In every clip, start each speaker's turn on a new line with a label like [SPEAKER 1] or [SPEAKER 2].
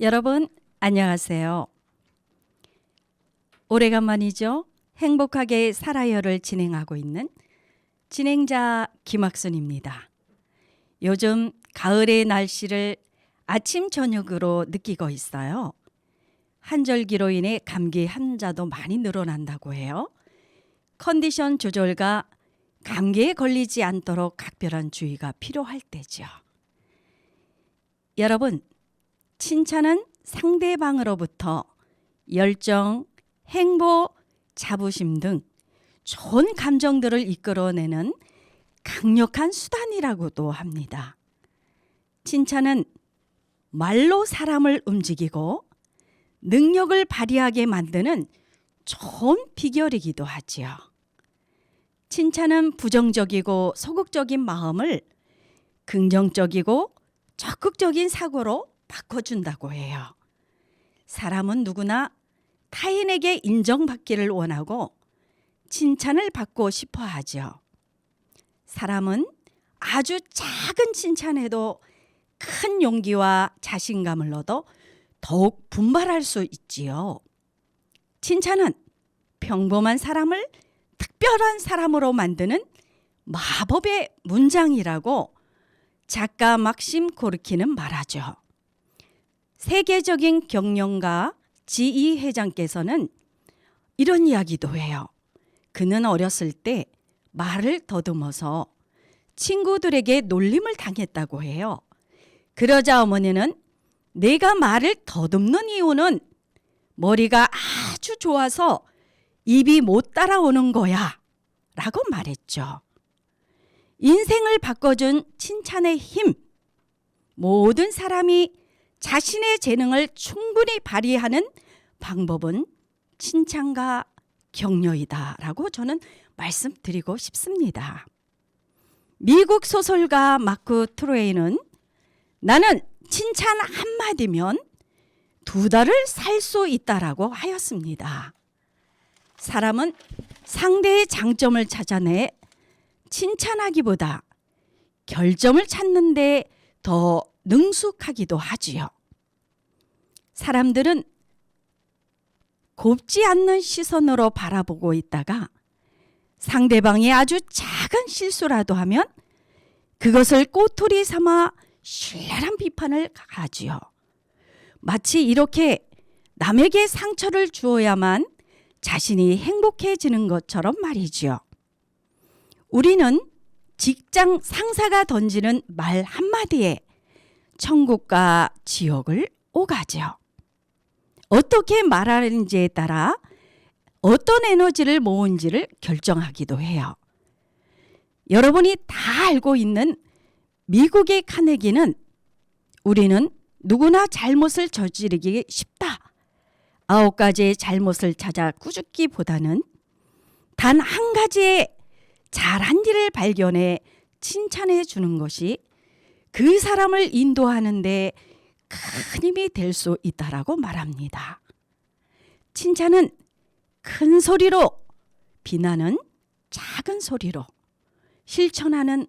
[SPEAKER 1] 여러분 안녕하세요. 오래간만이죠. 행복하게 살아요를 진행하고 있는 진행자 김학순입니다. 요즘 가을의 날씨를 아침 저녁으로 느끼고 있어요. 한절기로 인해 감기 환자도 많이 늘어난다고 해요. 컨디션 조절과 감기에 걸리지 않도록 각별한 주의가 필요할 때죠. 여러분, 칭찬은 상대방으로부터 열정, 행복, 자부심 등 좋은 감정들을 이끌어내는 강력한 수단이라고도 합니다. 칭찬은 말로 사람을 움직이고 능력을 발휘하게 만드는 좋은 비결이기도 하지요. 칭찬은 부정적이고 소극적인 마음을 긍정적이고 적극적인 사고로 바꿔준다고 해요. 사람은 누구나 타인에게 인정받기를 원하고 칭찬을 받고 싶어 하죠. 사람은 아주 작은 칭찬에도 큰 용기와 자신감을 얻어 더욱 분발할 수 있지요. 칭찬은 평범한 사람을 특별한 사람으로 만드는 마법의 문장이라고 작가 막심 고르키는 말하죠. 세계적인 경영가 지이 회장께서는 이런 이야기도 해요. 그는 어렸을 때 말을 더듬어서 친구들에게 놀림을 당했다고 해요. 그러자 어머니는 내가 말을 더듬는 이유는 머리가 아주 좋아서 입이 못 따라오는 거야 라고 말했죠. 인생을 바꿔준 칭찬의 힘, 모든 사람이 자신의 재능을 충분히 발휘하는 방법은 칭찬과 격려이다라고 저는 말씀드리고 싶습니다. 미국 소설가 마크 트웨인은 나는 칭찬 한마디면 2달을 살 수 있다라고 하였습니다. 사람은 상대의 장점을 찾아내 칭찬하기보다 결점을 찾는 데 더 능숙하기도 하지요. 사람들은 곱지 않는 시선으로 바라보고 있다가 상대방이 아주 작은 실수라도 하면 그것을 꼬투리 삼아 신랄한 비판을 가하지요. 마치 이렇게 남에게 상처를 주어야만 자신이 행복해지는 것처럼 말이지요. 우리는 직장 상사가 던지는 말 한마디에 천국과 지옥을 오가죠. 어떻게 말하는지에 따라 어떤 에너지를 모은지를 결정하기도 해요. 여러분이 다 알고 있는 미국의 카네기는 우리는 누구나 잘못을 저지르기 쉽다. 9가지의 잘못을 찾아 꾸짖기보다는 단 한 가지의 잘한 일을 발견해 칭찬해 주는 것이 그 사람을 인도하는 데 큰 힘이 될 수 있다라고 말합니다. 칭찬은 큰 소리로, 비난은 작은 소리로 실천하는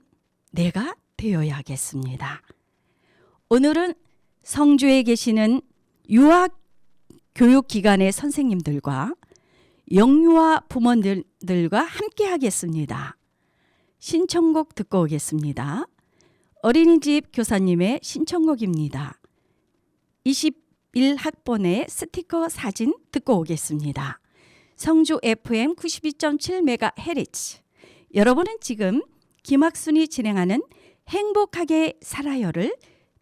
[SPEAKER 1] 내가 되어야겠습니다. 오늘은 성주에 계시는 유아 교육기관의 선생님들과 영유아 부모들과 함께 하겠습니다. 신청곡 듣고 오겠습니다. 어린이집 교사님의 신청곡입니다. 21학번의 스티커 사진 듣고 오겠습니다. 성주 FM 92.7MHz. 여러분은 지금 김학순이 진행하는 행복하게 살아요를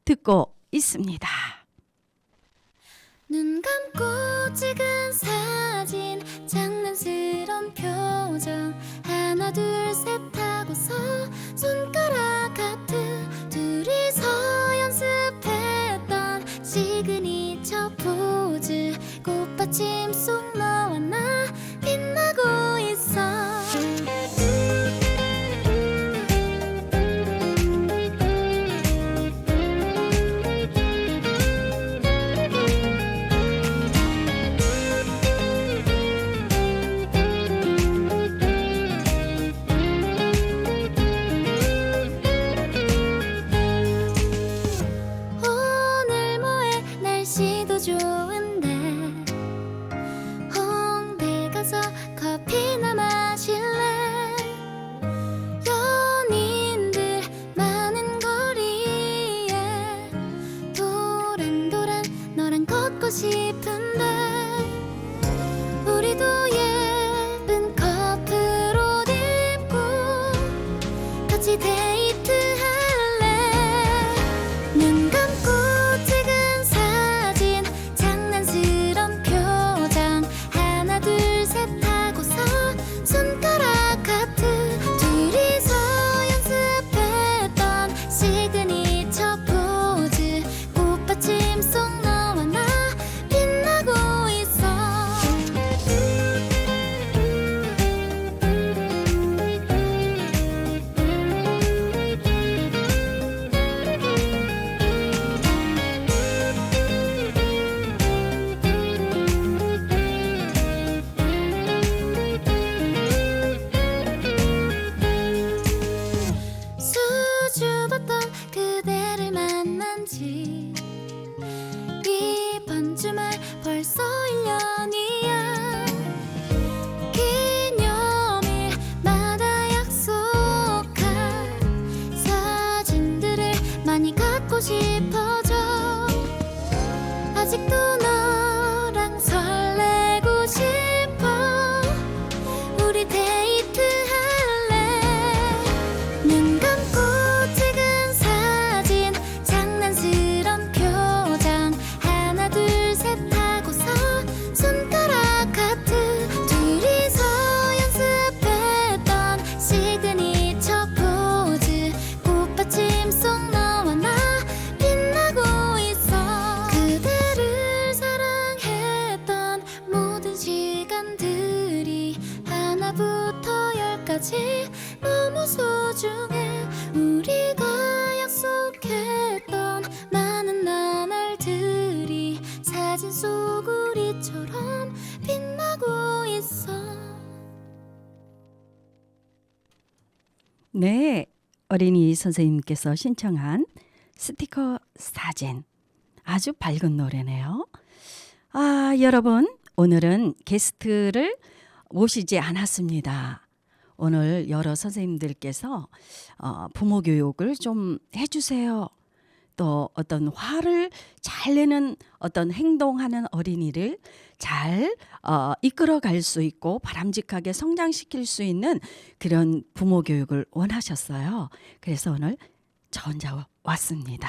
[SPEAKER 1] 듣고 있습니다.
[SPEAKER 2] 눈 감고 찍은 사진, 장난스런 표정, 하나 둘 셋 하고서 손가락 하트, 둘이서 연습했던 시그니처 포즈, 꽃받침 속 너와 나 빛나고 있어. 오늘 뭐해 날씨 분위기도 좋은데 홍대 가서 커피나 마실래? 연인들 많은 거리에 도란도란 너랑 걷고 싶은데 우리도 예쁜 커플 옷 입고 같이 데이트할래? 눈 감고 찍은 사진 장난스런 표정 하나 둘 셋 하고서 손가락 하트 둘이서 연습했던 시그니처 포즈 꽃받침 속 너와 나 빛나고 있어. 수줍었던 그대를 만난 지 이번 주말 벌써 1년이야. 기념일마다 약속한 사진들을 많이 갖고 싶어져. 아직도 너랑 설레고 싶어. 우리 데이트할래? 눈 감고 찍은 사진 장난스런 표정 하나 둘 셋 하고서 손가락 하트 둘이서 연습했던 시그니처 포즈 꽃받침 속 너와 나 빛나고 있어. 그대를 사랑했던 모든 시간들이 하나부터 열까지 너무 소중해. 우리가 약속했던 많은 나날들이 사진 속 우리처럼 빛나고 있어.
[SPEAKER 1] 네, 어린이 선생님께서 신청한 스티커 사진. 아주 밝은 노래네요. 아, 여러분, 오늘은 게스트를 모시지 않았습니다. 오늘 여러 선생님들께서 부모 교육을 좀 해주세요. 또 어떤 화를 잘 내는 어떤 행동하는 어린이를 잘 이끌어갈 수 있고 바람직하게 성장시킬 수 있는 그런 부모 교육을 원하셨어요. 그래서 오늘 저 혼자 왔습니다.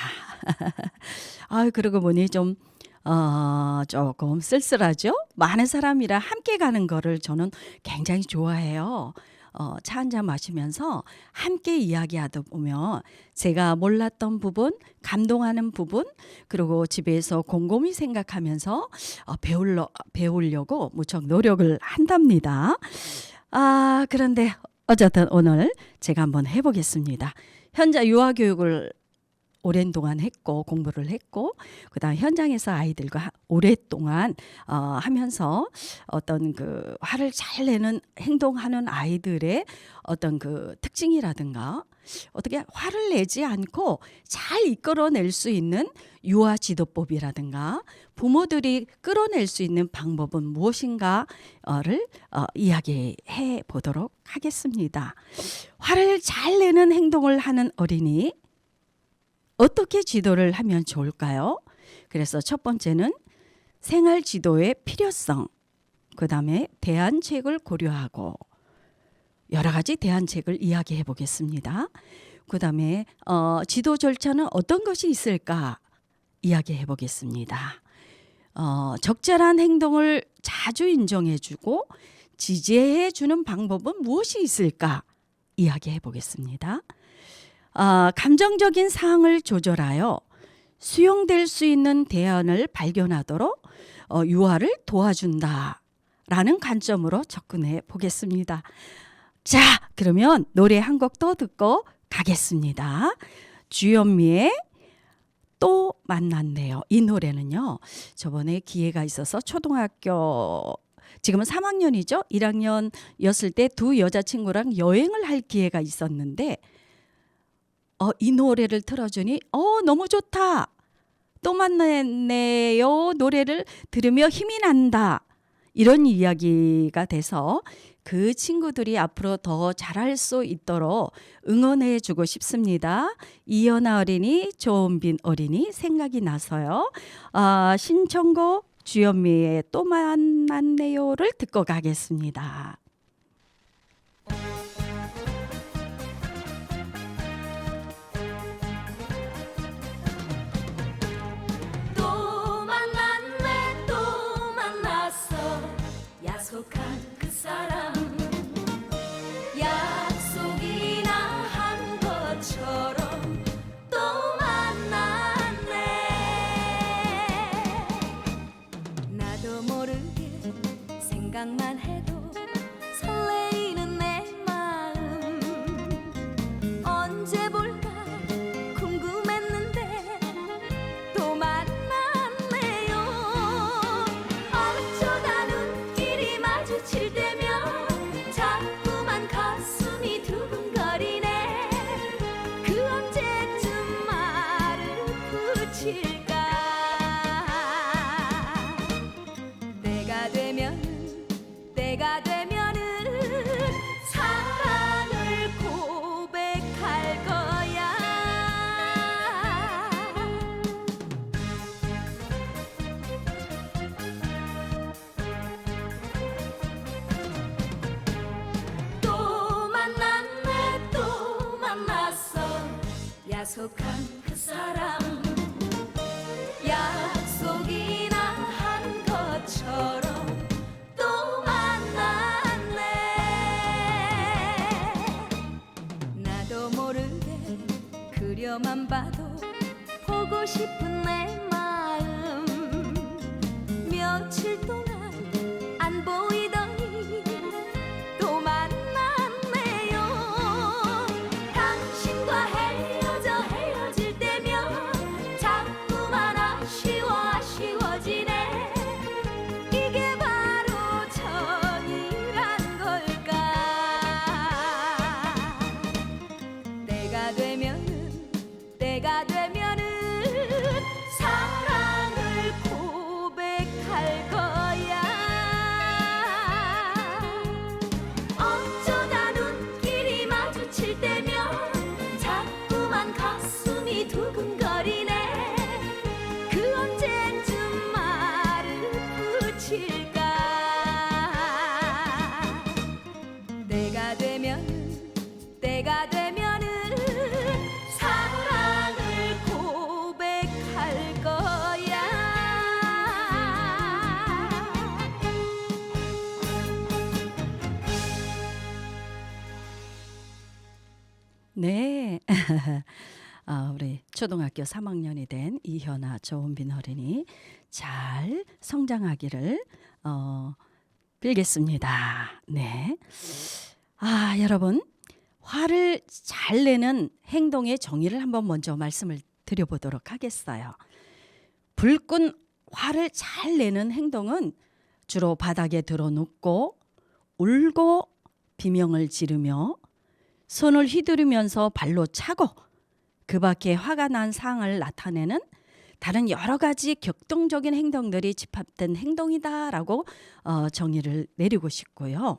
[SPEAKER 1] 그러고 보니 좀 조금 쓸쓸하죠? 많은 사람이랑 함께 가는 거를 저는 굉장히 좋아해요. 차 한잔 마시면서 함께 이야기하다 보면 제가 몰랐던 부분, 감동하는 부분, 그리고 집에서 곰곰이 생각하면서 배우려고 무척 노력을 한답니다. 그런데 어쨌든 오늘 제가 한번 해보겠습니다. 현재 유아교육을 오랜 동안 했고 공부를 했고 그다음 현장에서 아이들과 오랫동안 하면서 어떤 그 화를 잘 내는 행동하는 아이들의 어떤 그 특징이라든가 어떻게 화를 내지 않고 잘 이끌어낼 수 있는 유아 지도법이라든가 부모들이 끌어낼 수 있는 방법은 무엇인가를 이야기해 보도록 하겠습니다. 화를 잘 내는 행동을 하는 어린이 어떻게 지도를 하면 좋을까요? 그래서 첫 번째는 생활 지도의 필요성, 그 다음에 대안책을 고려하고 여러 가지 대안책을 이야기해 보겠습니다. 그 다음에 지도 절차는 어떤 것이 있을까 이야기해 보겠습니다. 적절한 행동을 자주 인정해 주고 지지해 주는 방법은 무엇이 있을까 이야기해 보겠습니다. 감정적인 사항을 조절하여 수용될 수 있는 대안을 발견하도록 유아를 도와준다라는 관점으로 접근해 보겠습니다. 자, 그러면 노래 한 곡 더 듣고 가겠습니다. 주현미의 또 만났네요. 이 노래는요, 저번에 기회가 있어서 초등학교 지금은 3학년이죠. 1학년이었을 때 두 여자친구랑 여행을 할 기회가 있었는데 이 노래를 틀어주니 너무 좋다. 또 만났네요 노래를 들으며 힘이 난다. 이런 이야기가 돼서 그 친구들이 앞으로 더 잘할 수 있도록 응원해 주고 싶습니다. 이연아 어린이, 조은빈 어린이 생각이 나서요. 신청곡 주현미의 또 만났네요를 듣고 가겠습니다.
[SPEAKER 2] 또 만났네 또 만났어 약속한 그 사람 약속이나 한 것처럼 또 만났네 나도 모르게 생각만 해도 설레이는 내 마음 언제 볼까 궁금했는데 또 만났네요 어쩌다 눈길이 마주칠 때면 자꾸만 가슴이 두근거리네 그 언제쯤 말을 붙일까 때가 되면은 사랑을 고백할 거야 또 만났네 또 만났어 약속한 그 사람 약속이나 한 것처럼 또 만났네 나도 모르게 그려만 봐도 보고 싶은 내 마음 며칠 동안 안 보이더니 또 만났네요 당신과 헤어질 때면 자꾸만 아쉬워지네 이게 바로 정이란 걸까 때가 되면은 사랑을 고백할 거야 어쩌다 눈길이 마주칠 때면 자꾸만 가슴이 두근거리네 그 언제쯤 말을 붙일까 때가 되면은 사랑을 고백할 거야
[SPEAKER 1] 네. 우리 초등학교 3학년이 된 이현아, 조은빈 어린이 잘 성장하기를 빌겠습니다. 네. 여러분, 화를 잘 내는 행동의 정의를 한번 먼저 말씀을 드려보도록 하겠어요. 불끈 화를 잘 내는 행동은 주로 바닥에 드러눕고 울고 비명을 지르며 손을 휘두르면서 발로 차고 그 밖에 화가 난 상황을 나타내는 다른 여러 가지 격동적인 행동들이 집합된 행동이다라고 정의를 내리고 싶고요.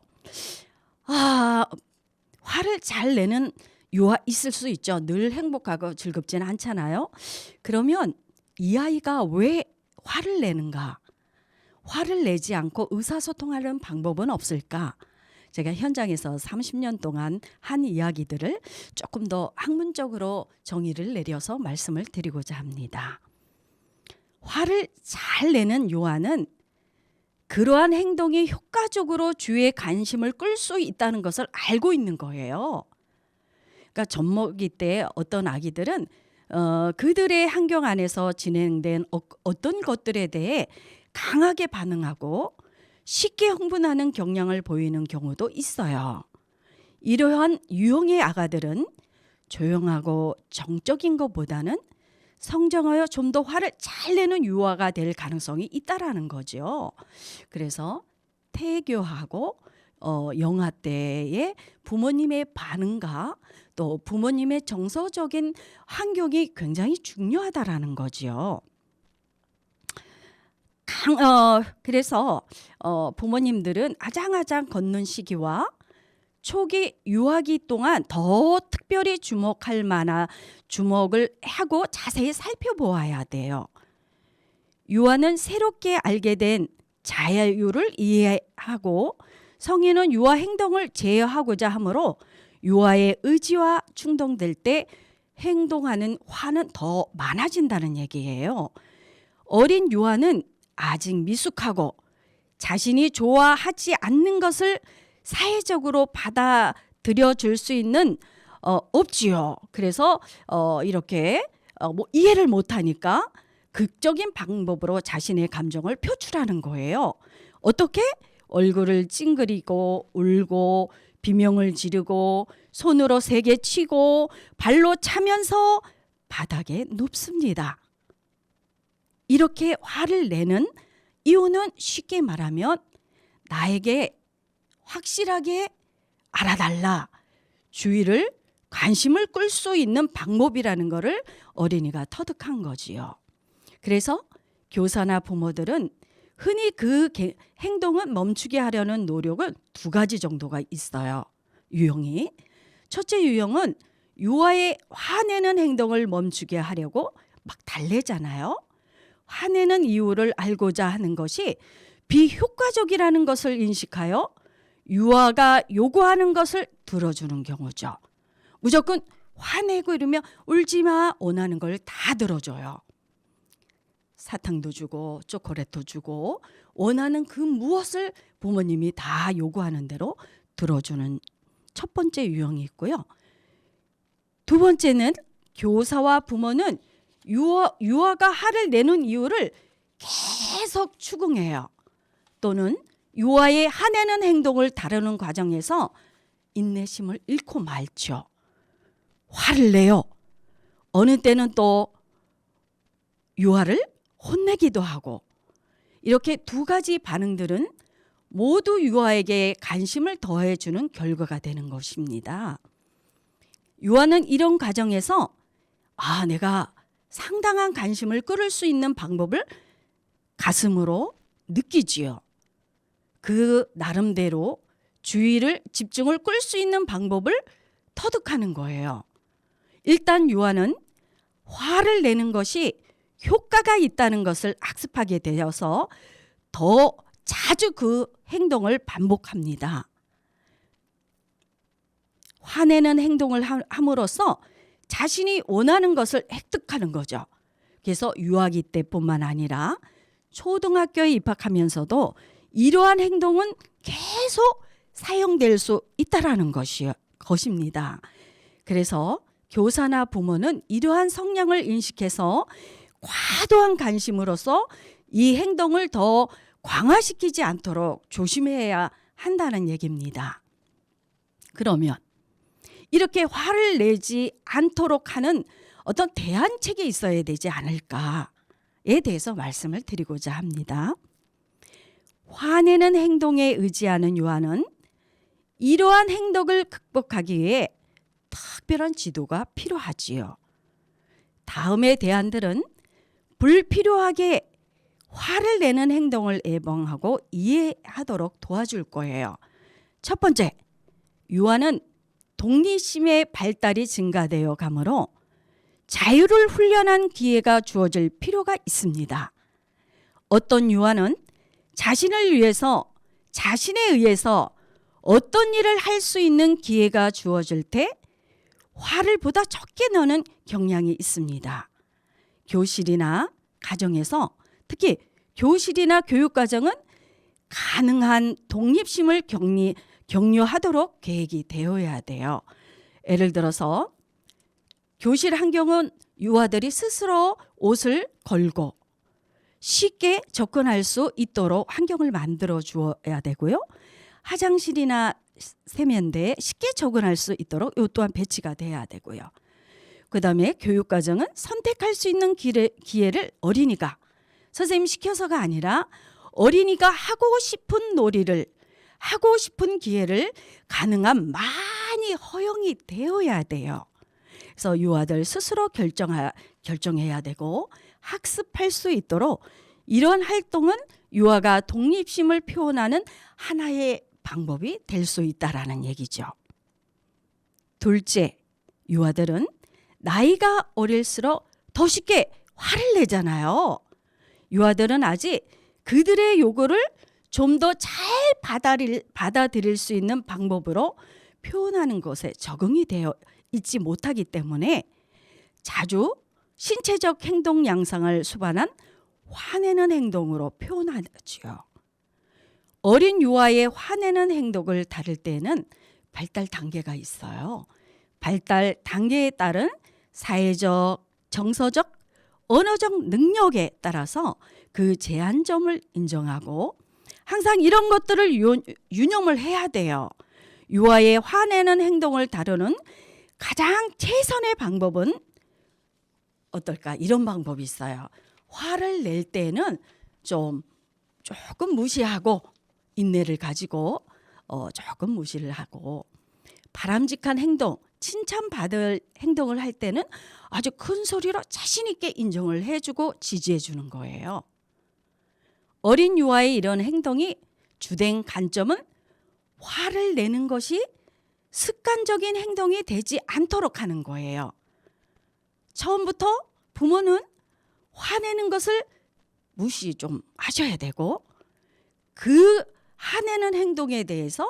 [SPEAKER 1] 화를 잘 내는 유아 있을 수 있죠. 늘 행복하고 즐겁지는 않잖아요. 그러면 이 아이가 왜 화를 내는가? 화를 내지 않고 의사소통하는 방법은 없을까? 제가 현장에서 30년 동안 한 이야기들을 조금 더 학문적으로 정의를 내려서 말씀을 드리고자 합니다. 화를 잘 내는 요한은 그러한 행동이 효과적으로 주의 관심을 끌 수 있다는 것을 알고 있는 거예요. 그러니까 젖먹이 때 어떤 아기들은 그들의 환경 안에서 진행된 어떤 것들에 대해 강하게 반응하고 쉽게 흥분하는 경향을 보이는 경우도 있어요. 이러한 유형의 아가들은 조용하고 정적인 것보다는 성장하여 좀 더 화를 잘 내는 유아가 될 가능성이 있다라는 거죠. 그래서 태교하고 영아 때의 부모님의 반응과 또 부모님의 정서적인 환경이 굉장히 중요하다라는 거죠. 그래서 부모님들은 아장아장 걷는 시기와 초기 유아기 동안 더 특별히 주목을 하고 자세히 살펴보아야 돼요. 유아는 새롭게 알게 된 자유를 이해하고 성인은 유아 행동을 제어하고자 하므로 유아의 의지와 충동될 때 행동하는 화는 더 많아진다는 얘기예요. 어린 유아는 아직 미숙하고 자신이 좋아하지 않는 것을 사회적으로 받아들여 줄 수 있는 없지요. 그래서 이렇게 이해를 못하니까 극적인 방법으로 자신의 감정을 표출하는 거예요. 어떻게? 얼굴을 찡그리고 울고 비명을 지르고 손으로 세게 치고 발로 차면서 바닥에 눕습니다. 이렇게 화를 내는 이유는 쉽게 말하면 나에게 확실하게 알아달라, 주의를 관심을 끌 수 있는 방법이라는 것을 어린이가 터득한 거지요. 그래서 교사나 부모들은 흔히 그 행동은 멈추게 하려는 노력은 두 가지 정도가 있어요. 유형이. 첫째 유형은 유아의 화내는 행동을 멈추게 하려고 막 달래잖아요. 화내는 이유를 알고자 하는 것이 비효과적이라는 것을 인식하여 유아가 요구하는 것을 들어주는 경우죠. 무조건 화내고 이러면 울지 마, 원하는 걸 다 들어줘요. 사탕도 주고 초콜릿도 주고 원하는 그 무엇을 부모님이 다 요구하는 대로 들어주는 첫 번째 유형이 있고요. 두 번째는 교사와 부모는 유아가 화를 내는 이유를 계속 추궁해요. 또는 유아의 화내는 행동을 다루는 과정에서 인내심을 잃고 말죠. 화를 내요. 어느 때는 또 유아를 혼내기도 하고, 이렇게 두 가지 반응들은 모두 유아에게 관심을 더해주는 결과가 되는 것입니다. 유아는 이런 과정에서 내가 상당한 관심을 끌을 수 있는 방법을 가슴으로 느끼지요. 그 나름대로 주의를 집중을 끌 수 있는 방법을 터득하는 거예요. 일단 유아는 화를 내는 것이 효과가 있다는 것을 학습하게 되어서 더 자주 그 행동을 반복합니다. 화내는 행동을 함으로써 자신이 원하는 것을 획득하는 거죠. 그래서 유아기 때뿐만 아니라 초등학교에 입학하면서도 이러한 행동은 계속 사용될 수 있다라는 것입니다. 그래서 교사나 부모는 이러한 성향을 인식해서 과도한 관심으로서 이 행동을 더 강화시키지 않도록 조심해야 한다는 얘기입니다. 그러면 이렇게 화를 내지 않도록 하는 어떤 대안책이 있어야 되지 않을까에 대해서 말씀을 드리고자 합니다. 화내는 행동에 의지하는 유아는 이러한 행동을 극복하기 위해 특별한 지도가 필요하지요. 다음의 대안들은 불필요하게 화를 내는 행동을 예방하고 이해하도록 도와줄 거예요. 첫 번째, 유아는 독립심의 발달이 증가되어 가므로 자유를 훈련한 기회가 주어질 필요가 있습니다. 어떤 유아는 자신에 의해서 어떤 일을 할 수 있는 기회가 주어질 때 화를 보다 적게 내는 경향이 있습니다. 교실이나 가정에서, 특히 교실이나 교육과정은 가능한 독립심을 격려하도록 계획이 되어야 돼요. 예를 들어서 교실 환경은 유아들이 스스로 옷을 걸고 쉽게 접근할 수 있도록 환경을 만들어 주어야 되고요. 화장실이나 세면대에 쉽게 접근할 수 있도록 이 또한 배치가 돼야 되고요. 그다음에 교육과정은 선택할 수 있는 기회를 어린이가, 선생님 시켜서가 아니라 어린이가 하고 싶은 놀이를, 하고 싶은 기회를 가능한 많이 허용이 되어야 돼요. 그래서 유아들 스스로 결정해야 되고 학습할 수 있도록 이런 활동은 유아가 독립심을 표현하는 하나의 방법이 될 수 있다라는 얘기죠. 둘째, 유아들은 나이가 어릴수록 더 쉽게 화를 내잖아요. 유아들은 아직 그들의 요구를 좀 더 잘 받아들일 수 있는 방법으로 표현하는 것에 적응이 되어 있지 못하기 때문에 자주 신체적 행동 양상을 수반한 화내는 행동으로 표현하지요. 어린 유아의 화내는 행동을 다룰 때는 발달 단계가 있어요. 발달 단계에 따른 사회적, 정서적, 언어적 능력에 따라서 그 제한점을 인정하고 항상 이런 것들을 유념을 해야 돼요. 유아의 화내는 행동을 다루는 가장 최선의 방법은 어떨까? 이런 방법이 있어요. 화를 낼 때는 조금 무시하고 인내를 가지고 조금 무시를 하고 바람직한 행동, 칭찬받을 행동을 할 때는 아주 큰 소리로 자신 있게 인정을 해주고 지지해 주는 거예요. 어린 유아의 이런 행동이 주된 관점은 화를 내는 것이 습관적인 행동이 되지 않도록 하는 거예요. 처음부터 부모는 화내는 것을 무시 좀 하셔야 되고 그 화내는 행동에 대해서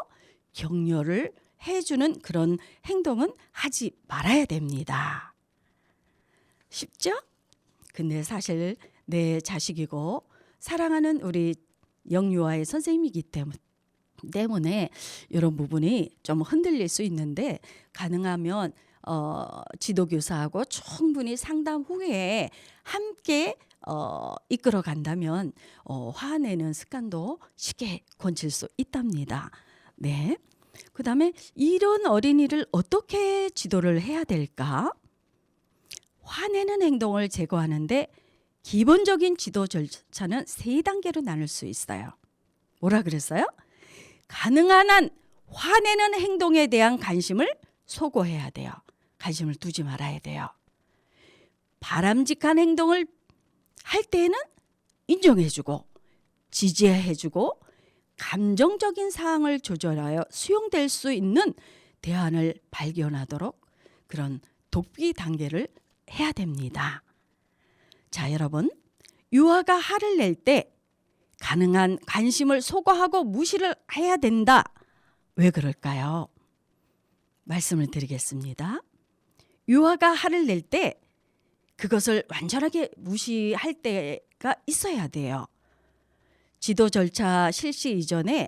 [SPEAKER 1] 격려를 해주는 그런 행동은 하지 말아야 됩니다. 쉽죠? 근데 사실 내 자식이고 사랑하는 우리 영유아의 선생님이기 때문에 이런 부분이 좀 흔들릴 수 있는데 가능하면 지도교사하고 충분히 상담 후에 함께 이끌어 간다면 화내는 습관도 쉽게 고칠 수 있답니다. 네. 그다음에 이런 어린이를 어떻게 지도를 해야 될까? 화내는 행동을 제거하는데 기본적인 지도 절차는 3단계로 나눌 수 있어요. 뭐라 그랬어요? 가능한 한 화내는 행동에 대한 관심을 소거해야 돼요. 관심을 두지 말아야 돼요. 바람직한 행동을 할 때는 인정해주고 지지해주고 감정적인 사항을 조절하여 수용될 수 있는 대안을 발견하도록 그런 돕기 단계를 해야 됩니다. 자, 여러분, 유아가 화를 낼 때 가능한 관심을 소거하고 무시를 해야 된다. 왜 그럴까요? 말씀을 드리겠습니다. 유아가 화를 낼 때 그것을 완전하게 무시할 때가 있어야 돼요. 지도 절차 실시 이전에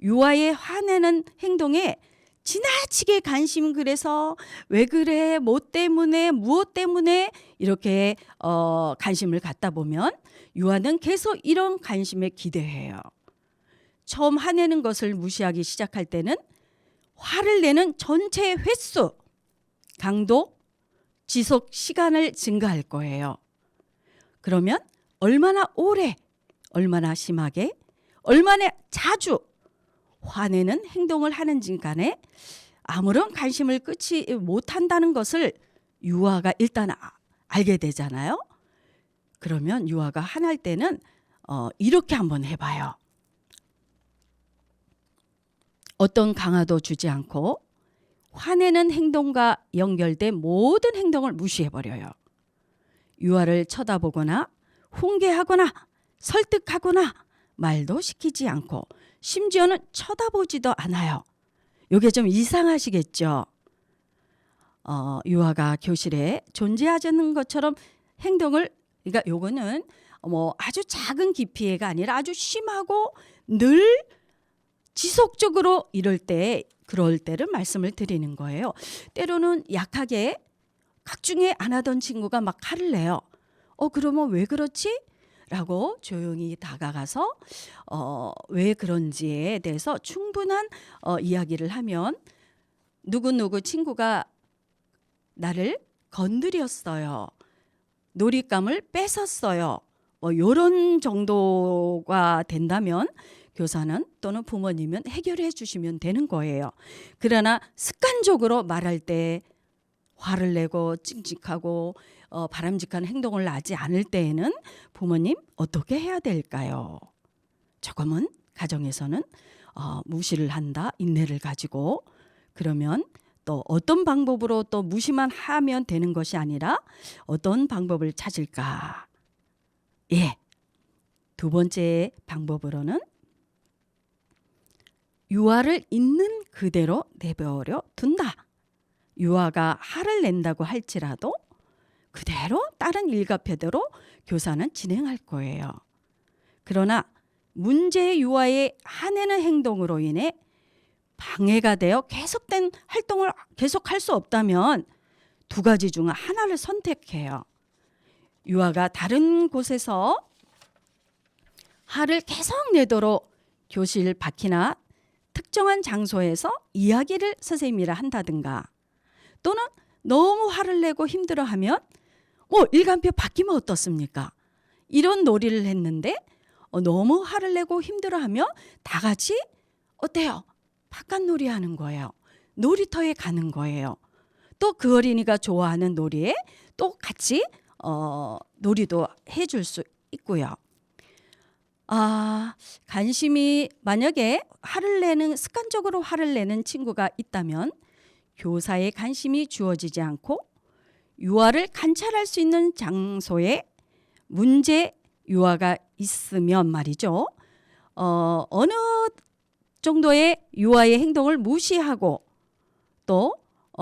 [SPEAKER 1] 유아의 화내는 행동에 지나치게 관심 그래서 왜 그래, 뭐 때문에, 무엇 때문에 이렇게 관심을 갖다 보면 유아는 계속 이런 관심에 기대해요. 처음 화내는 것을 무시하기 시작할 때는 화를 내는 전체 횟수, 강도, 지속 시간을 증가할 거예요. 그러면 얼마나 오래, 얼마나 심하게, 얼마나 자주 화내는 행동을 하는지 간에 아무런 관심을 끊지 못한다는 것을 유아가 일단 알게 되잖아요. 그러면 유아가 화날 때는 이렇게 한번 해봐요. 어떤 강화도 주지 않고 화내는 행동과 연결된 모든 행동을 무시해버려요. 유아를 쳐다보거나 훈계하거나 설득하거나 말도 시키지 않고 심지어는 쳐다보지도 않아요. 이게 좀 이상하시겠죠? 유아가 교실에 존재하지 않는 것처럼 행동을, 그러니까 요거는 뭐 아주 작은 기피해가 아니라 아주 심하고 늘 지속적으로 그럴 때를 말씀을 드리는 거예요. 때로는 약하게 각중에 안 하던 친구가 막 화를 내요. 그러면 왜 그렇지? 라고 조용히 다가가서 왜 그런지에 대해서 충분한 이야기를 하면 누구누구 친구가 나를 건드렸어요. 놀잇감을 뺏었어요. 뭐 이런 정도가 된다면 교사는 또는 부모님은 해결해 주시면 되는 거예요. 그러나 습관적으로 말할 때 화를 내고 찡찡하고 바람직한 행동을 하지 않을 때에는 부모님 어떻게 해야 될까요? 조금은 가정에서는 무시를 한다, 인내를 가지고 그러면 또 어떤 방법으로 또 무시만 하면 되는 것이 아니라 어떤 방법을 찾을까? 예. 두 번째 방법으로는 유아를 있는 그대로 내버려 둔다. 유아가 화를 낸다고 할지라도 그대로 다른 일과표대로 교사는 진행할 거예요. 그러나 문제 유아의 화내는 행동으로 인해 방해가 되어 계속된 활동을 계속할 수 없다면 두 가지 중 하나를 선택해요. 유아가 다른 곳에서 화를 계속 내도록 교실 밖이나 특정한 장소에서 이야기를 선생님이랑 한다든가 또는 너무 화를 내고 힘들어하면 일간표 바뀌면 어떻습니까? 이런 놀이를 했는데 너무 화를 내고 힘들어하면 다 같이 어때요? 바깥 놀이 하는 거예요. 놀이터에 가는 거예요. 또 그 어린이가 좋아하는 놀이에 또 같이 놀이도 해줄 수 있고요. 관심이 만약에 습관적으로 화를 내는 친구가 있다면 교사의 관심이 주어지지 않고 유아를 관찰할 수 있는 장소에 문제 유아가 있으면 말이죠. 어느 정도의 유아의 행동을 무시하고 또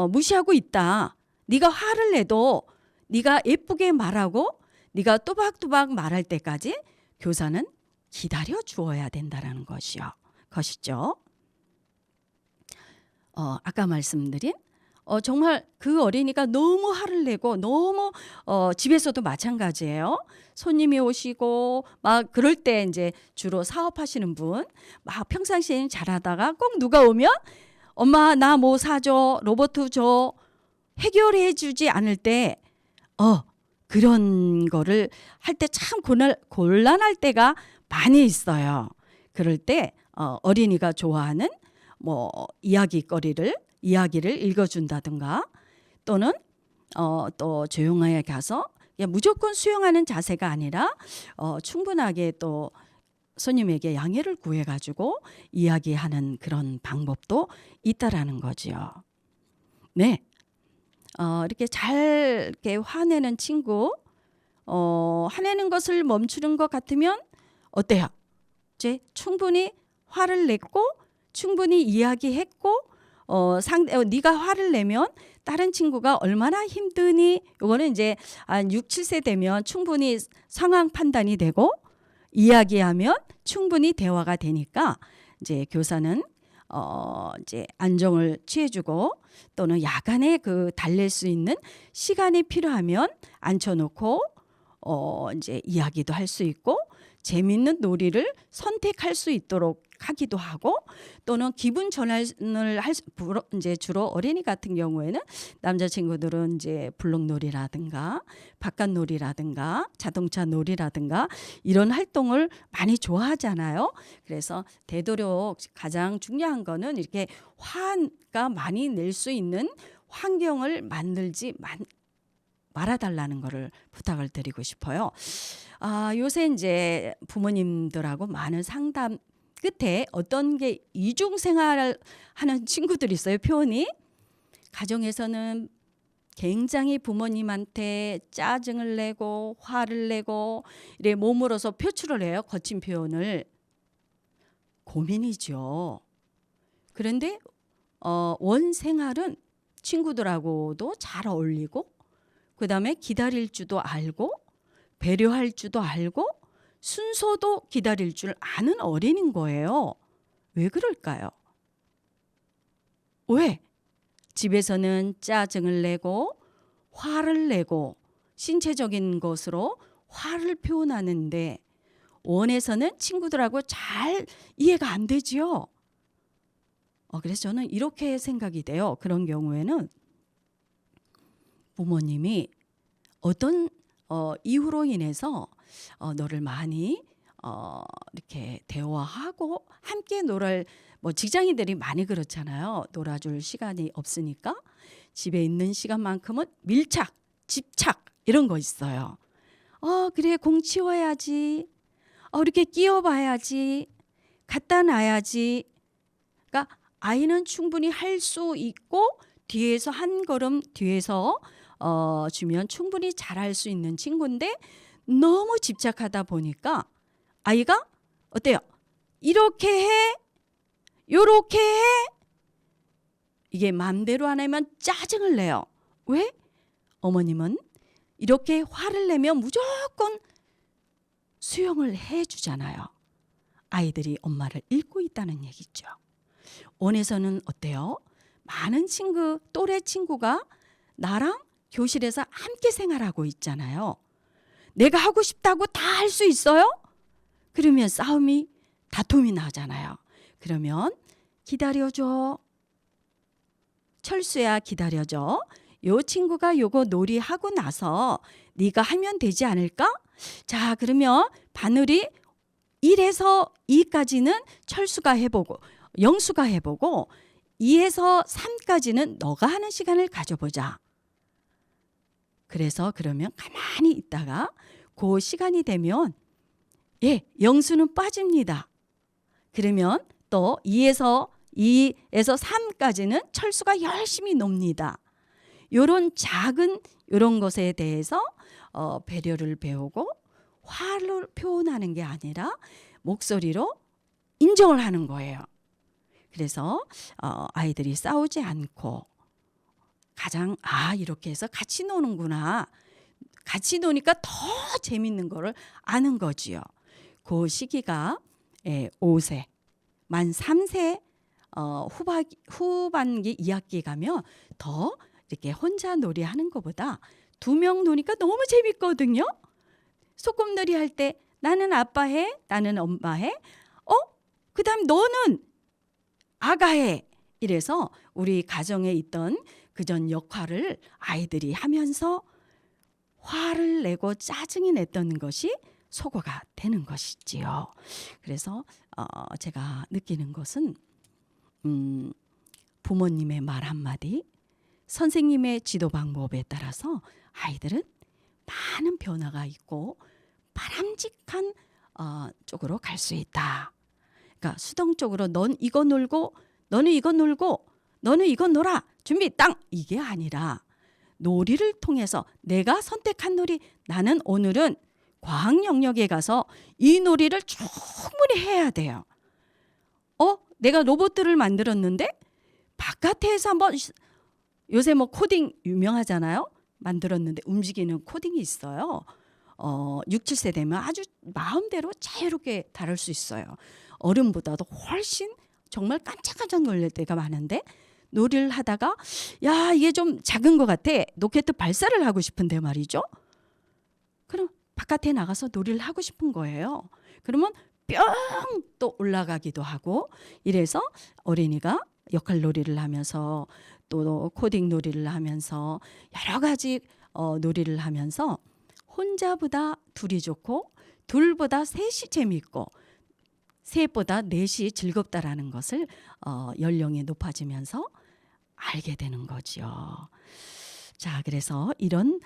[SPEAKER 1] 무시하고 있다. 네가 화를 내도 네가 예쁘게 말하고 네가 또박또박 말할 때까지 교사는 기다려 주어야 된다라는 것이죠. 아까 말씀드린 정말 그 어린이가 너무 화를 내고 너무 집에서도 마찬가지예요. 손님이 오시고 막 그럴 때 이제 주로 사업하시는 분 막 평상시에는 잘하다가 꼭 누가 오면 엄마 나 뭐 사줘 로봇 줘 해결해 주지 않을 때 그런 거를 할 때 참 곤란할 때가 많이 있어요. 그럴 때 어린이가 좋아하는 뭐 이야기를 읽어준다든가 또는 또 조용하게 가서 무조건 수용하는 자세가 아니라 충분하게 또 손님에게 양해를 구해가지고 이야기하는 그런 방법도 있다라는 거지요. 네, 이렇게 이렇게 화내는 친구, 화내는 것을 멈추는 것 같으면 어때요? 이제 충분히 화를 냈고 충분히 이야기했고 네가 화를 내면 다른 친구가 얼마나 힘드니 이거는 이제 한 6, 7세 되면 충분히 상황 판단이 되고 이야기하면 충분히 대화가 되니까 이제 교사는 이제 안정을 취해주고 또는 야간에 달랠 수 있는 시간이 필요하면 앉혀놓고 이제 이야기도 할 수 있고 재밌는 놀이를 선택할 수 있도록 하기도 하고 또는 기분 전환을 이제 주로 어린이 같은 경우에는 남자친구들은 이제 블록놀이라든가 바깥놀이라든가 자동차 놀이라든가 이런 활동을 많이 좋아하잖아요. 그래서 되도록 가장 중요한 거는 이렇게 화가 많이 낼 수 있는 환경을 만들지 말아달라는 거를 부탁을 드리고 싶어요. 요새 이제 부모님들하고 많은 상담 끝에 어떤 게 이중생활을 하는 친구들이 있어요. 표현이 가정에서는 굉장히 부모님한테 짜증을 내고 화를 내고 이래 몸으로서 표출을 해요. 거친 표현을. 고민이죠. 그런데 원생활은 친구들하고도 잘 어울리고 그다음에 기다릴 줄도 알고 배려할 줄도 알고 순서도 기다릴 줄 아는 어린인 거예요. 왜 그럴까요? 왜? 집에서는 짜증을 내고 화를 내고 신체적인 것으로 화를 표현하는데 원에서는 친구들하고 잘 이해가 안 되지요. 그래서 저는 이렇게 생각이 돼요. 그런 경우에는 부모님이 어떤 이유로 인해서 너를 많이 이렇게 대화하고 함께 직장인들이 많이 그렇잖아요. 놀아줄 시간이 없으니까 집에 있는 시간만큼은 밀착, 집착 이런 거 있어요. 그래 공 치워야지. 이렇게 끼워봐야지. 갖다 놔야지. 그러니까 아이는 충분히 할 수 있고 뒤에서 한 걸음 뒤에서 주면 충분히 잘할 수 있는 친구인데 너무 집착하다 보니까 아이가 어때요? 이렇게 해, 요렇게 해. 이게 마음대로 안 하면 짜증을 내요. 왜? 어머님은 이렇게 화를 내면 무조건 수용을 해주잖아요. 아이들이 엄마를 잃고 있다는 얘기죠. 원에서는 어때요? 많은 친구, 또래 친구가 나랑 교실에서 함께 생활하고 있잖아요. 내가 하고 싶다고 다 할 수 있어요? 그러면 다툼이 나잖아요. 그러면 기다려줘. 철수야 기다려줘. 요 친구가 요거 놀이하고 나서 네가 하면 되지 않을까? 자, 그러면 바늘이 1에서 2까지는 철수가 해보고 영수가 해보고 2에서 3까지는 너가 하는 시간을 가져보자. 그래서 그러면 가만히 있다가 그 시간이 되면 영수는 빠집니다. 그러면 또 2에서 3까지는 철수가 열심히 놉니다. 요런 작은 요런 것에 대해서 배려를 배우고 화를 표현하는 게 아니라 목소리로 인정을 하는 거예요. 그래서 아이들이 싸우지 않고 가장 이렇게 해서 같이 노는구나. 같이 노니까 더 재밌는 거를 아는 거지요. 그 시기가 5세, 만 3세 후반기 2학기 가면 더 이렇게 혼자 놀이하는 것보다 2명 노니까 너무 재밌거든요. 소꿉놀이 할 때 나는 아빠 해, 나는 엄마 해. 그다음 너는 아가 해. 이래서 우리 가정에 있던 그전 역할을 아이들이 하면서 화를 내고 짜증이 냈던 것이 소거가 되는 것이지요. 그래서 제가 느끼는 것은 부모님의 말 한마디, 선생님의 지도 방법에 따라서 아이들은 많은 변화가 있고 바람직한 쪽으로 갈 수 있다. 그러니까 수동적으로 넌 이거 놀고 너는 이거 놀고 너는 이거 놀아 준비 땅 이게 아니라 놀이를 통해서 내가 선택한 놀이 나는 오늘은 과학 영역에 가서 이 놀이를 충분히 해야 돼요. 내가 로봇들을 만들었는데 바깥에서 한번 요새 뭐 코딩 유명하잖아요. 만들었는데 움직이는 코딩이 있어요. 6, 7세 되면 아주 마음대로 자유롭게 다룰 수 있어요. 어른보다도 훨씬 정말 깜짝깜짝 놀랄 때가 많은데 놀이를 하다가 야 이게 좀 작은 것 같아. 로켓 발사를 하고 싶은데 말이죠. 그럼 바깥에 나가서 놀이를 하고 싶은 거예요. 그러면 뿅 또 올라가기도 하고 이래서 어린이가 역할 놀이를 하면서 또 코딩 놀이를 하면서 여러 가지 놀이를 하면서 혼자보다 둘이 좋고 둘보다 셋이 재미있고 셋보다 넷이 즐겁다라는 것을 연령이 높아지면서 알게 되는 거죠. 자, 그래서 이런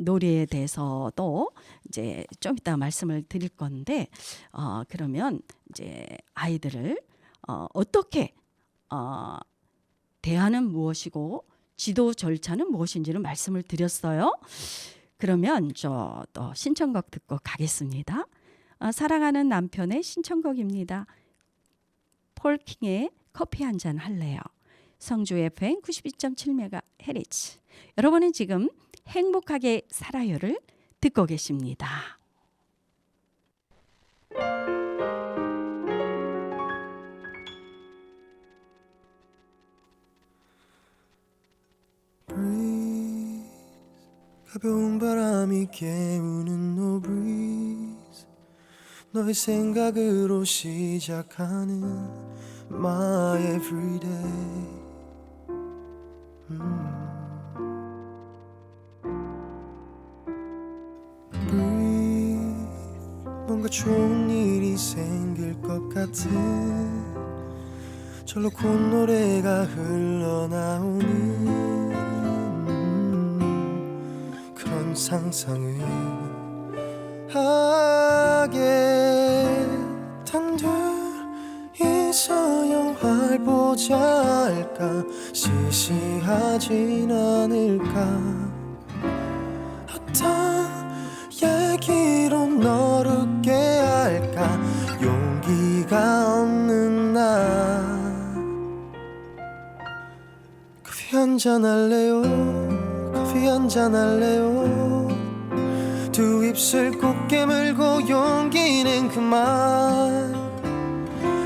[SPEAKER 1] 놀이에 대해서도 이제 좀 이따 말씀을 드릴 건데 그러면 이제 아이들을 어떻게 대안은 무엇이고 지도 절차는 무엇인지를 말씀을 드렸어요. 그러면 저 또 신청곡 듣고 가겠습니다. 사랑하는 남편의 신청곡입니다. 폴킹의 커피 한 잔 할래요. 성주 FM 92.7MHz. 여러분은 지금 행복하게 살아요를 듣고 계십니다.
[SPEAKER 3] Breeze, 가벼운 바람이 깨우는 no breeze, 너의 생각으로 시작하는 my everyday. Breathe, 뭔가 좋은 일이 생길 것 같은 절로 콧노래가 흘러나오는 그런 상상을 하게 단둘이서 영화를 보자 할까 시시하진 않을까 어떤 얘기로 너를 웃게 할까 용기가 없는 나 커피 한잔 할래요 커피 한잔 할래요 두 입술 꼭 깨물고 용기는 그만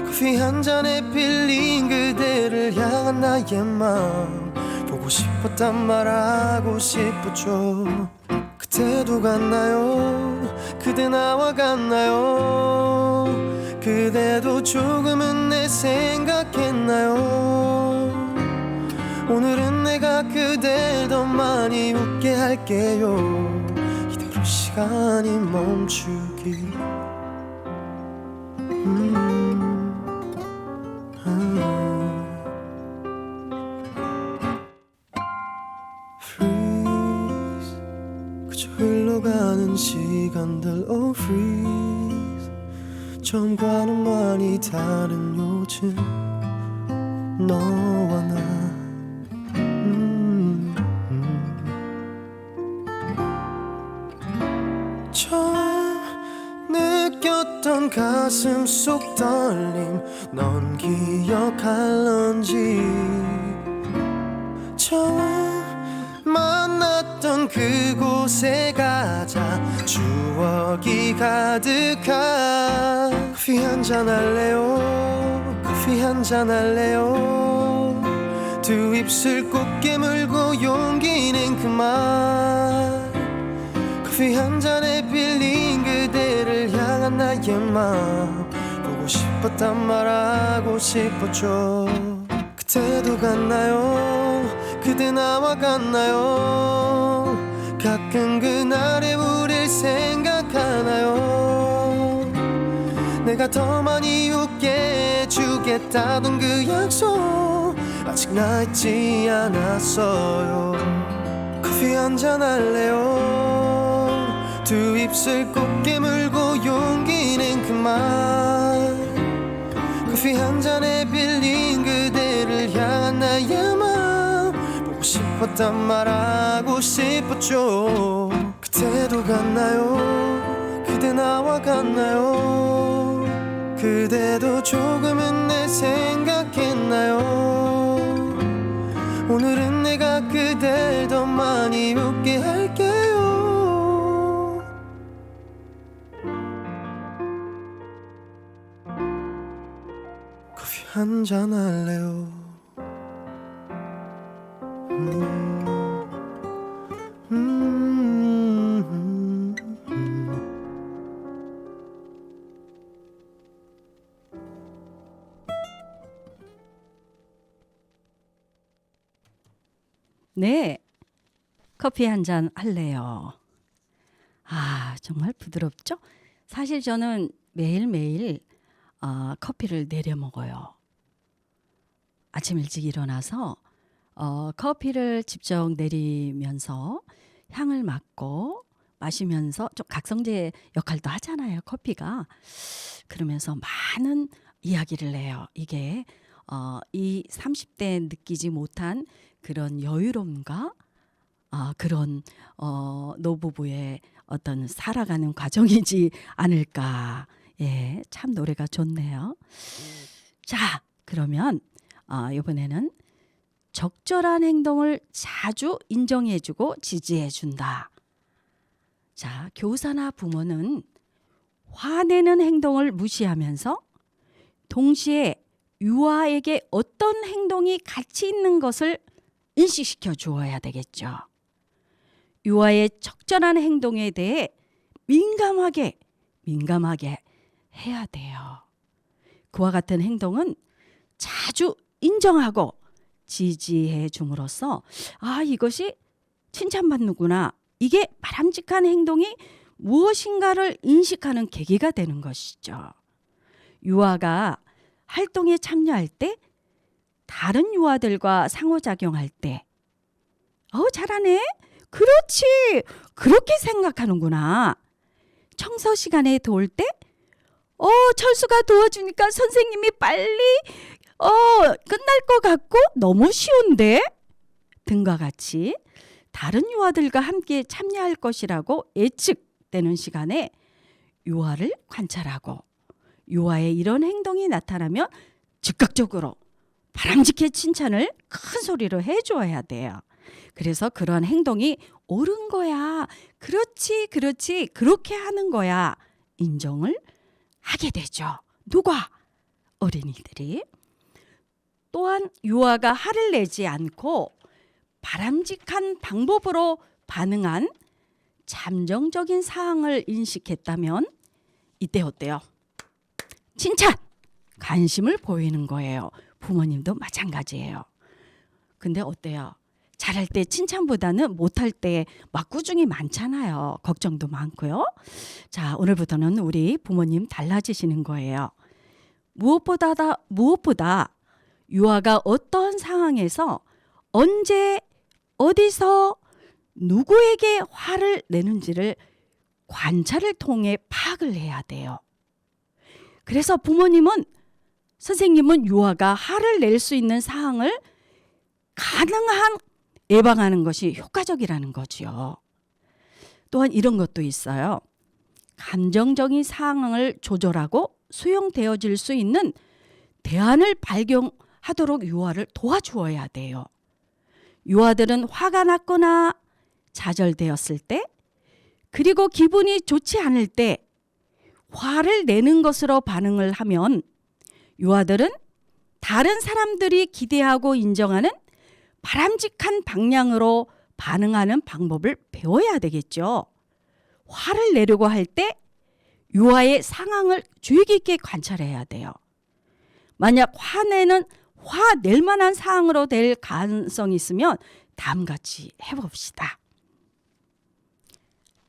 [SPEAKER 3] 커피 한 잔에 빌린 그대를 향한 나의 마음 보고 싶었단 말하고 싶었죠 그때도 같나요 그대 나와 같나요 그대도 조금은 내 생각했나요 오늘은 내가 그댈 더 많이 웃게 할게요 이대로 시간이 멈추기 Freeze 그저 흘러가는 시간들 Oh freeze 처음과는 많이 다른 요즘 너와 나 처음 느꼈던 가슴 속 떨림 넌 기억할런지 처음 만났던 그곳에 가자 추억이 가득한 커피 한잔 할래요 커피 한잔 할래요 두 입술 꼭 깨물고 용기는 그만 커피 한 잔에 빌린 그대를 향한 나의 마음 보고 싶었단 말하고 싶었죠 그때도 같나요 그대 나와 같나요 가끔 그날의 우릴 생각하나요 내가 더 많이 웃게 해주겠다던 그 약속 아직 나 잊지 않았어요 커피 한잔 할래요 두 입술 꼭 깨물고 용기는 그만 커피 한 잔에 빌린 그대를 향한 나의 마음 보고 싶었단 말하고 싶었죠 그때도 같나요 그대 나와 같나요 그대도 조금은 내 생각했나요 오늘은 내가 그댈 더 많이 웃게 할게요 커피 한잔 할래요
[SPEAKER 1] 네, 커피 한 잔 할래요. 아, 정말 부드럽죠? 사실 저는 매일매일 커피를 내려 먹어요. 아침 일찍 일어나서 커피를 직접 내리면서 향을 맡고 마시면서 좀 각성제 역할도 하잖아요, 커피가. 그러면서 많은 이야기를 해요. 이게 이 30대 느끼지 못한 그런 여유로움과 그런 노부부의 어떤 살아가는 과정이지 않을까. 예, 참 노래가 좋네요. 자, 그러면 이번에는 적절한 행동을 자주 인정해주고 지지해준다. 자, 교사나 부모는 화내는 행동을 무시하면서 동시에 유아에게 어떤 행동이 가치 있는 것을 인식시켜 주어야 되겠죠. 유아의 적절한 행동에 대해 민감하게 해야 돼요. 그와 같은 행동은 자주 인정하고 지지해 줌으로써 이것이 칭찬받는구나. 이게 바람직한 행동이 무엇인가를 인식하는 계기가 되는 것이죠. 유아가 활동에 참여할 때 다른 유아들과 상호작용할 때 잘하네. 그렇지. 그렇게 생각하는구나. 청소 시간에 도울 때 철수가 도와주니까 선생님이 빨리 끝날 것 같고 너무 쉬운데 등과 같이 다른 유아들과 함께 참여할 것이라고 예측되는 시간에 유아를 관찰하고 유아의 이런 행동이 나타나면 즉각적으로 바람직한 칭찬을 큰 소리로 해줘야 돼요. 그래서 그런 행동이 옳은 거야. 그렇지, 그렇지. 그렇게 하는 거야. 인정을 하게 되죠. 누가? 어린이들이. 또한 유아가 화를 내지 않고 바람직한 방법으로 반응한 잠정적인 사항을 인식했다면 이때 어때요? 칭찬! 관심을 보이는 거예요. 부모님도 마찬가지예요. 근데 어때요? 잘할 때 칭찬보다는 못할 때 막구중이 많잖아요. 걱정도 많고요. 자, 오늘부터는 우리 부모님 달라지시는 거예요. 무엇보다 유아가 어떤 상황에서 언제 어디서 누구에게 화를 내는지를 관찰을 통해 파악을 해야 돼요. 그래서 부모님은 선생님은 유아가 화를 낼 수 있는 상황을 가능한 예방하는 것이 효과적이라는 거지요. 또한 이런 것도 있어요. 감정적인 상황을 조절하고 수용되어질 수 있는 대안을 발견하도록 유아를 도와주어야 돼요. 유아들은 화가 났거나 좌절되었을 때 그리고 기분이 좋지 않을 때 화를 내는 것으로 반응을 하면 유아들은 다른 사람들이 기대하고 인정하는 바람직한 방향으로 반응하는 방법을 배워야 되겠죠. 화를 내려고 할 때 유아의 상황을 주의 깊게 관찰해야 돼요. 만약 화낼 만한 상황으로 될 가능성이 있으면 다음같이 해봅시다.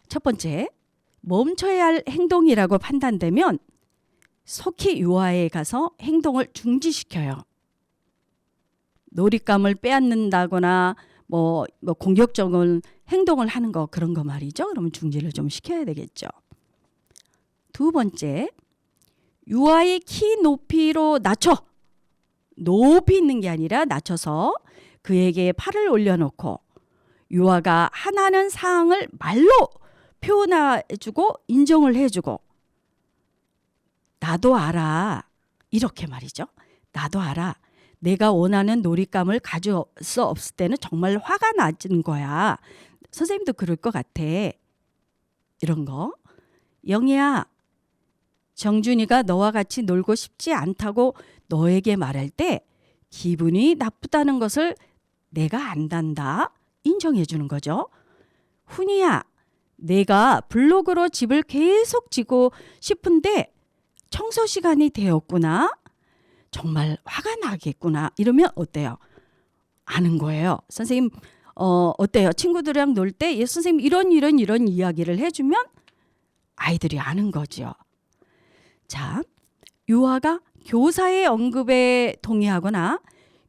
[SPEAKER 1] 첫 번째, 멈춰야 할 행동이라고 판단되면 속히 유아에 가서 행동을 중지시켜요. 놀잇감을 빼앗는다거나 공격적인 행동을 하는 거 그런 거 말이죠. 그러면 중지를 좀 시켜야 되겠죠. 두 번째, 유아의 키 높이로 높이 있는 게 아니라 낮춰서 그에게 팔을 올려놓고 유아가 하나는 사항을 말로 표현해주고 인정을 해주고 나도 알아. 이렇게 말이죠. 나도 알아. 내가 원하는 놀잇감을 가져올 수 없을 때는 정말 화가 나는 거야. 선생님도 그럴 것 같아. 이런 거. 영희야, 정준이가 너와 같이 놀고 싶지 않다고 너에게 말할 때 기분이 나쁘다는 것을 내가 안단다. 인정해 주는 거죠. 훈이야, 내가 블록으로 집을 계속 지고 싶은데 청소 시간이 되었구나. 정말 화가 나겠구나. 이러면 어때요? 아는 거예요. 선생님 어때요? 친구들이랑 놀 때 선생님 이런 이야기를 해주면 아이들이 아는 거죠. 자, 유아가 교사의 언급에 동의하거나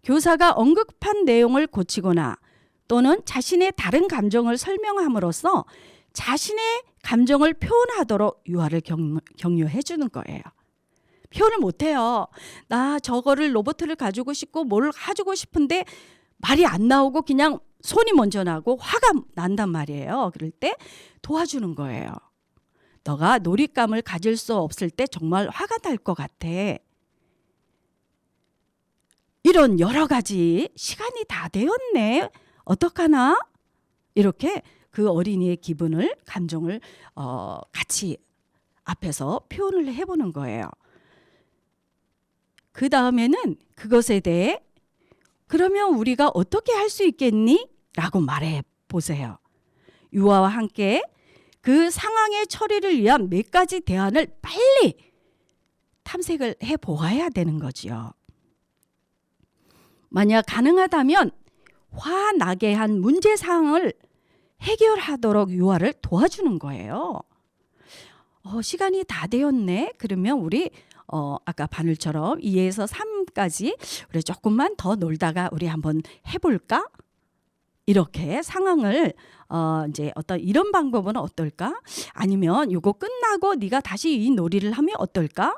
[SPEAKER 1] 교사가 언급한 내용을 고치거나 또는 자신의 다른 감정을 설명함으로써 자신의 감정을 표현하도록 유아를 격려해 주는 거예요. 표현을 못해요. 나 저거를 로봇을 가지고 싶고 뭘 가지고 싶은데 말이 안 나오고 그냥 손이 먼저 나고 화가 난단 말이에요. 그럴 때 도와주는 거예요. 너가 놀잇감을 가질 수 없을 때 정말 화가 날 것 같아. 이런 여러 가지 시간이 다 되었네. 어떡하나? 이렇게 그 어린이의 기분을 감정을 같이 앞에서 표현을 해보는 거예요. 그 다음에는 그것에 대해 그러면 우리가 어떻게 할 수 있겠니? 라고 말해 보세요. 유아와 함께 그 상황의 처리를 위한 몇 가지 대안을 빨리 탐색을 해 보아야 되는 거지요. 만약 가능하다면 화나게 한 문제 사항을 해결하도록 유아를 도와주는 거예요. 시간이 다 되었네. 그러면 우리 아까 바늘처럼 2에서 3까지 우리 조금만 더 놀다가 우리 한번 해볼까? 이렇게 상황을 이제 어떤 이런 방법은 어떨까? 아니면 요거 끝나고 네가 다시 이 놀이를 하면 어떨까?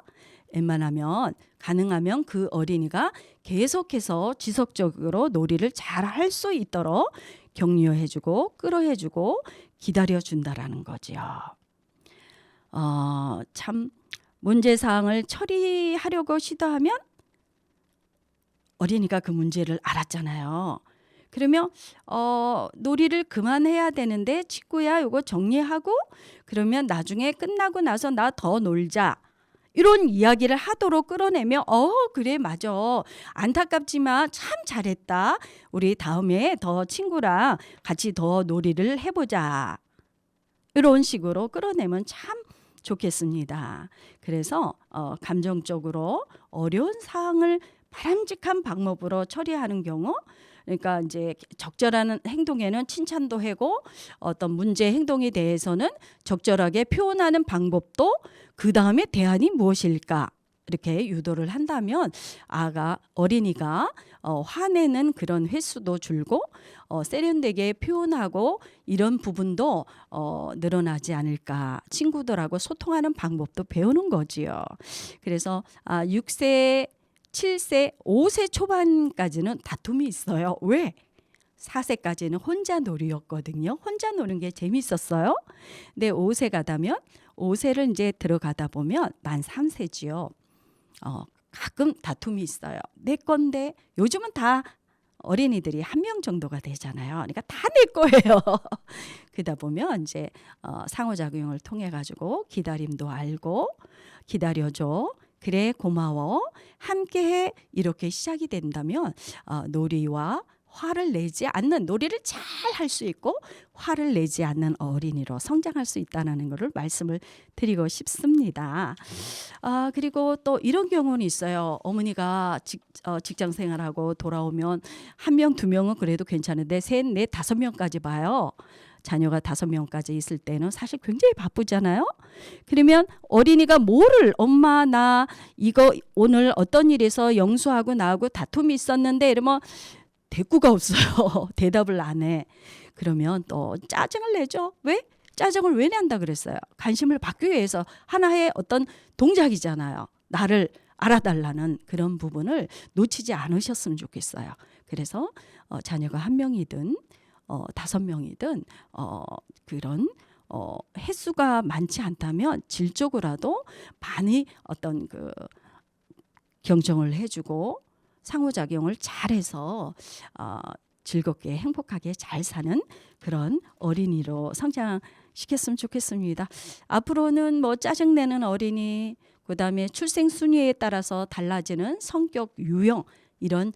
[SPEAKER 1] 웬만하면 가능하면 그 어린이가 계속해서 지속적으로 놀이를 잘 할 수 있도록 격려해주고 끌어해주고 기다려준다라는 거죠. 참 문제사항을 처리하려고 시도하면 어린이가 그 문제를 알았잖아요. 그러면 놀이를 그만해야 되는데 친구야 이거 정리하고 그러면 나중에 끝나고 나서 나 더 놀자. 이런 이야기를 하도록 끌어내면 그래 맞아. 안타깝지만 참 잘했다. 우리 다음에 더 친구랑 같이 더 놀이를 해보자. 이런 식으로 끌어내면 참 좋겠습니다. 그래서 감정적으로 어려운 사항을 바람직한 방법으로 처리하는 경우 그러니까 이제 적절한 행동에는 칭찬도 하고 어떤 문제 행동에 대해서는 적절하게 표현하는 방법도 그 다음에 대안이 무엇일까 이렇게 유도를 한다면 어린이가 화내는 그런 횟수도 줄고 세련되게 표현하고 이런 부분도 늘어나지 않을까. 친구들하고 소통하는 방법도 배우는 거지요. 그래서 6세 7세, 5세 초반까지는 다툼이 있어요. 왜? 4세까지는 혼자 놀이였거든요. 혼자 노는 게 재밌었어요. 근데 5세 가다면 5세를 이제 들어가다 보면 만 3세지요. 가끔 다툼이 있어요. 내 건데 요즘은 다 어린이들이 1명 정도가 되잖아요. 그러니까 다 내 거예요. 그러다 보면 이제 상호작용을 통해 가지고 기다림도 알고 기다려줘. 그래 고마워 함께해 이렇게 시작이 된다면 놀이와 화를 내지 않는 놀이를 잘 할 수 있고 화를 내지 않는 어린이로 성장할 수 있다는 것을 말씀을 드리고 싶습니다. 그리고 또 이런 경우는 있어요. 어머니가 직장 생활하고 돌아오면 1명, 2명은 그래도 괜찮은데 3, 4, 5명까지 봐요. 자녀가 5명까지 있을 때는 사실 굉장히 바쁘잖아요. 그러면 어린이가 뭐를 엄마 나 이거 오늘 어떤 일에서 영수하고 나하고 다툼이 있었는데 이러면 대꾸가 없어요. 대답을 안 해. 그러면 또 짜증을 내죠. 왜? 짜증을 왜 낸다 그랬어요? 관심을 받기 위해서 하나의 어떤 동작이잖아요. 나를 알아달라는 그런 부분을 놓치지 않으셨으면 좋겠어요. 그래서 자녀가 1명이든 5명이든 그런 횟수가 많지 않다면 질적으로라도 많이 어떤 그 경청을 해주고 상호작용을 잘해서 즐겁게 행복하게 잘 사는 그런 어린이로 성장시켰으면 좋겠습니다. 앞으로는 뭐 짜증내는 어린이, 그다음에 출생 순위에 따라서 달라지는 성격 유형 이런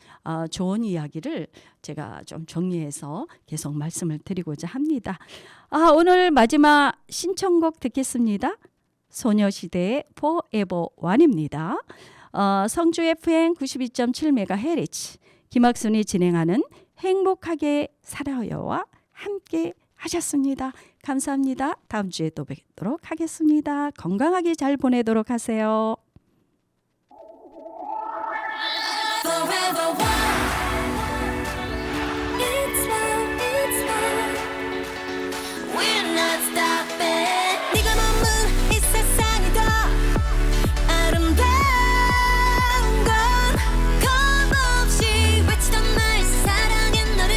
[SPEAKER 1] 좋은 이야기를 제가 좀 정리해서 계속 말씀을 드리고자 합니다. 오늘 마지막 신청곡 듣겠습니다. 소녀시대의 Forever One입니다. 성주 FM 92.7MHz 김학순이 진행하는 행복하게 살아요와 함께 하셨습니다. 감사합니다. 다음 주에 또 뵙도록 하겠습니다. 건강하게 잘 보내도록 하세요.
[SPEAKER 2] Forever one. It's love, it's love. We're not stopping. 네가 머문 이 세상이 더 아름다운 건 겁없이 외치던 나의 사랑의 너를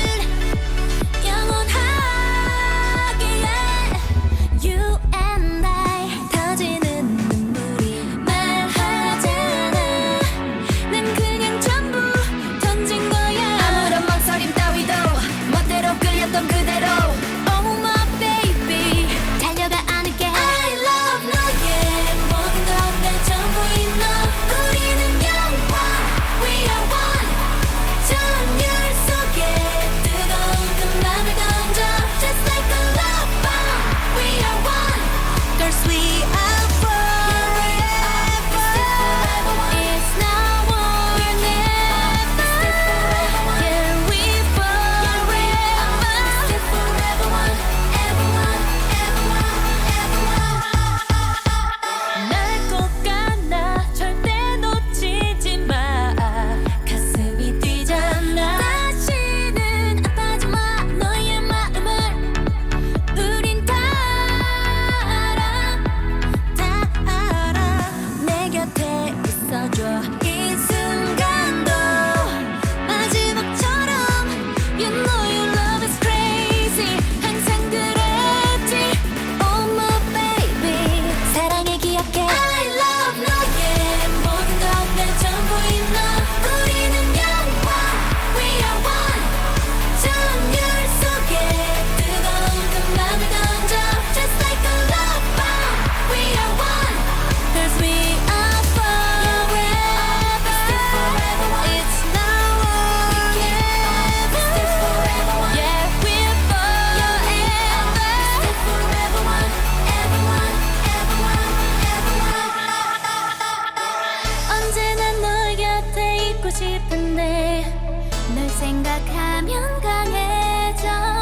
[SPEAKER 2] 영원하게 You and I 터지는 눈물이 말 생각하면 강해져